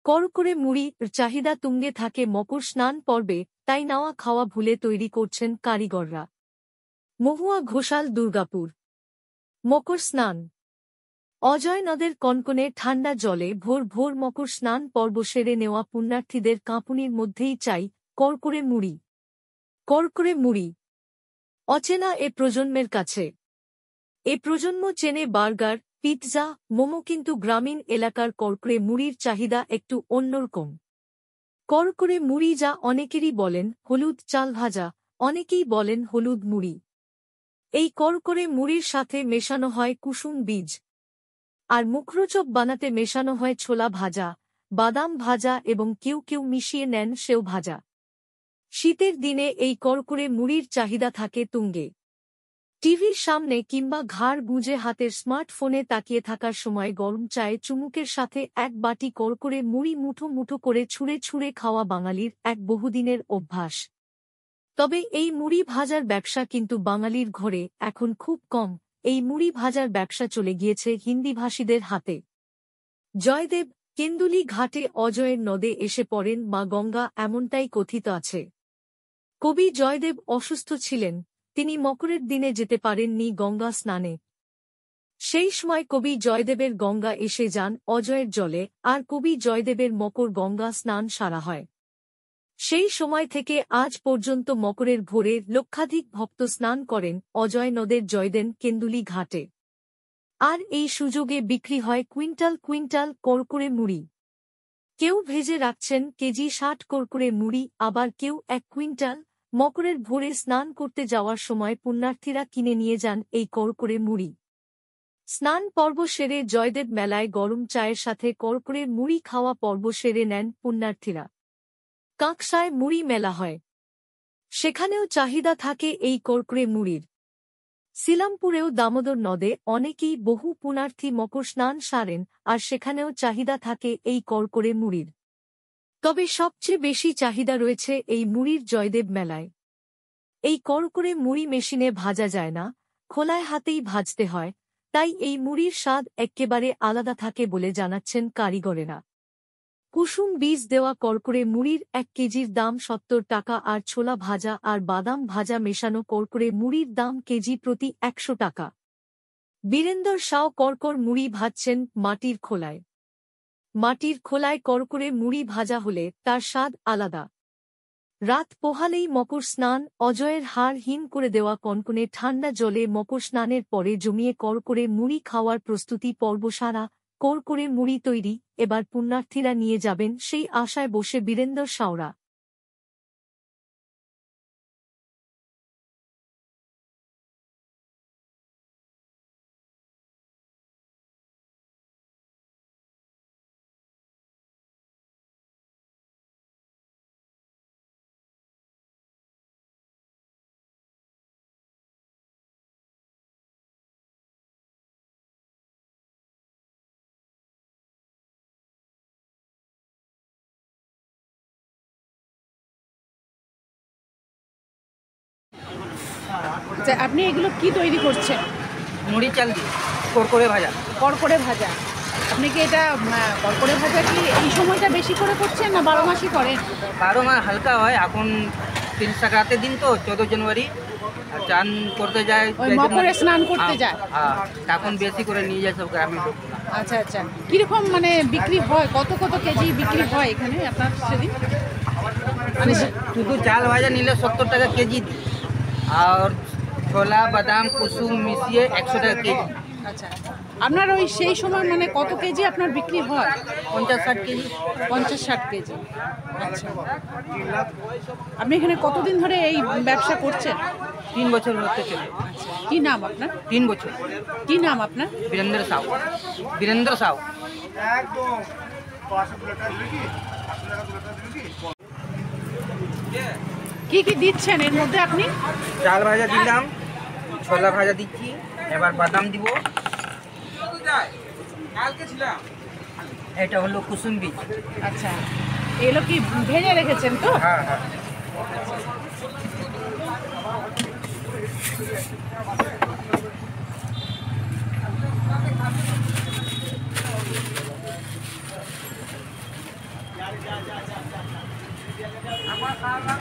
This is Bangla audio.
করকরে মুড়ির চাহিদা তুঙ্গে থাকে মকর স্নান পর্বে, তাই নাওয়া খাওয়া ভুলে তৈরি করছেন কারিগররা। মহুয়া ঘোষাল, দুর্গাপুর। মকর স্নান। অজয় নদের কনকনে ঠান্ডা জলে ভোর ভোর মকর স্নান পর্ব সেরে নেওয়া পুণ্যার্থীদের কাঁপুনির মধ্যেই চাই করকরে মুড়ি। করকরে মুড়ি অচেনা এ প্রজন্মের কাছে। এ প্রজন্ম চেনে বার্গার, পিৎজা, মোমো, কিন্তু গ্রামীণ এলাকার করকরে মুড়ির চাহিদা একটু অন্যরকম। করকরে মুড়ি, যা অনেকেরই বলেন হলুদ চাল ভাজা, অনেকেই বলেন হলুদ মুড়ি। এই করকরে মুড়ির সাথে মেশানো হয় কুসুম বীজ, আর মুখরোচক বানাতে মেশানো হয় ছোলা ভাজা, বাদাম ভাজা এবং কেউ কেউ মিশিয়ে নেন সেও ভাজা। শীতের দিনে এই করকরে মুড়ির চাহিদা থাকে তুঙ্গে। টিভির সামনে কিংবা ঘাড় গুঁজে হাতের স্মার্টফোনে তাকিয়ে থাকার সময় গরম চায়ে চুমুকের সাথে এক বাটি করকরে মুড়ি মুঠো মুঠো করে ছুঁড়ে ছুঁড়ে খাওয়া বাঙালির এক বহুদিনের অভ্যাস। তবে এই মুড়ি ভাজার ব্যবসা কিন্তু বাঙালির ঘরে এখন খুব কম। এই মুড়ি ভাজার ব্যবসা চলে গিয়েছে হিন্দিভাষীদের হাতে। জয়দেব, কেন্দুলি ঘাটে অজয়ের নদে এসে পড়েন মা গঙ্গা, এমনটাই কথিত আছে। কবি জয়দেব অসুস্থ ছিলেন, তিনি মকরের দিনে যেতে পারেননি গঙ্গা স্নানে। সেই সময় কবি জয়দেবের গঙ্গা এসে যান অজয়ের জলে, আর কবি জয়দেবের মকর গঙ্গা স্নান সারা হয়। সেই সময় থেকে আজ পর্যন্ত মকরের ভোরে লক্ষাধিক ভক্ত স্নান করেন অজয় নদের জয়দেন কেন্দুলি ঘাটে। আর এই সুযোগে বিক্রি হয় কুইন্টাল কুইন্টাল করকরে মুড়ি। কেউ ভেজে রাখছেন কেজি 60 করকরে মুড়ি, আবার কেউ 1 কুইন্টাল। মকরের ভোরে স্নান করতে যাওয়ার সময় পুণ্যার্থীরা কিনে নিয়ে যান এই করকরে মুড়ি। স্নান পর্ব সেরে জয়দেব মেলায় গরম চায়ের সাথে করকরে মুড়ি খাওয়া পর্ব সেরে নেন পুণ্যার্থীরা। কাঁকসায় মুড়ি মেলা হয়, সেখানেও চাহিদা থাকে এই করকরে মুড়ির। সিলামপুরেও দামোদর নদে অনেকেই বহু পুণ্যার্থী মকর স্নান সারেন, আর সেখানেও চাহিদা থাকে এই করকরে মুড়ির। তবে সবচেয়ে বেশি চাহিদা রয়েছে এই মুড়ির জয়দেব মেলায়। এই করকরে মুড়ি মেশিনে ভাজা যায় না, খোলায় হাতেই ভাজতে হয়, তাই এই মুড়ির স্বাদ এক্কেবারে আলাদা থাকে বলে জানাচ্ছেন কারিগরেরা। কুসুম বীজ দেওয়া করকরে মুড়ির 1 কেজির দাম 70 টাকা, আর ছোলা ভাজা আর বাদাম ভাজা মেশানো করকরে মুড়ির দাম কেজি প্রতি 100 টাকা। বীরেন্দর সাও করকর মুড়ি ভাজছেন মাটির খোলায়। মাটির খোলায় করকরে মুড়ি ভাজা হলে তার স্বাদ আলাদা। রাত পোহালেই মকর স্নান। অজয়ের হাড় হিম করে দেওয়া কনকনে ঠান্ডা জলে মকর স্নানের পরে জমিয়ে করকরে মুড়ি খাওয়ার প্রস্তুতি পর্ব সারা। করকরে মুড়ি তৈরি, এবার পুণ্যার্থীরা নিয়ে যাবেন সেই আশায় বসে বীরেন্দর সাওরা। আচ্ছা, আপনি এগুলো কি তৈরি করছেন? মুড়ি চাল দিয়ে করকরে ভাজা। করকরে ভাজা। আপনি কি এটা করকরে ভাজা কি এই সময়টা বেশি করে করছেন না 12 মাসই করেন? 12 মাস হালকা হয়। এখন তিল সংক্রান্তির দিন তো 14 জানুয়ারি চান করতে যায়, ওই মকরে স্নান করতে যায়। হ্যাঁ, তখন বেশি করে নিয়ে যায় সব গ্রামীণ লোক। আচ্ছা আচ্ছা, কিরকম মানে বিক্রি হয়? কত কত কেজি বিক্রি হয় এখানে আপনার সেদিন? মানে শুধু চাল ভাজা নিলে 70 টাকা কেজি, আর ছোলা বাদাম কুসুম মিশিয়ে 100 টাকা কেজি। আচ্ছা, আপনার ওই সেই সময় মানে কত কেজি আপনার বিক্রি হয়? 50-60 কেজি। 50-60 কেজি। আচ্ছা, আপনি এখানে কতদিন ধরে এই ব্যবসা করছেন? 3 বছর হতে চলে। কি নাম আপনার? 3 বছর। কি নাম আপনার? বীরেন্দ্র সাউ। বীরেন্দ্র সাউ। কি কি দিচ্ছেন এর মধ্যে আপনি? চাল ভাজা দিলাম, ছোলা ভাজা দিচ্ছি, এবার বাদাম দিব। এটা হলো কুসুম বীজ। আচ্ছা, এগুলো কি ভেজে রেখেছেন তো? হ্যাঁ হ্যাঁ।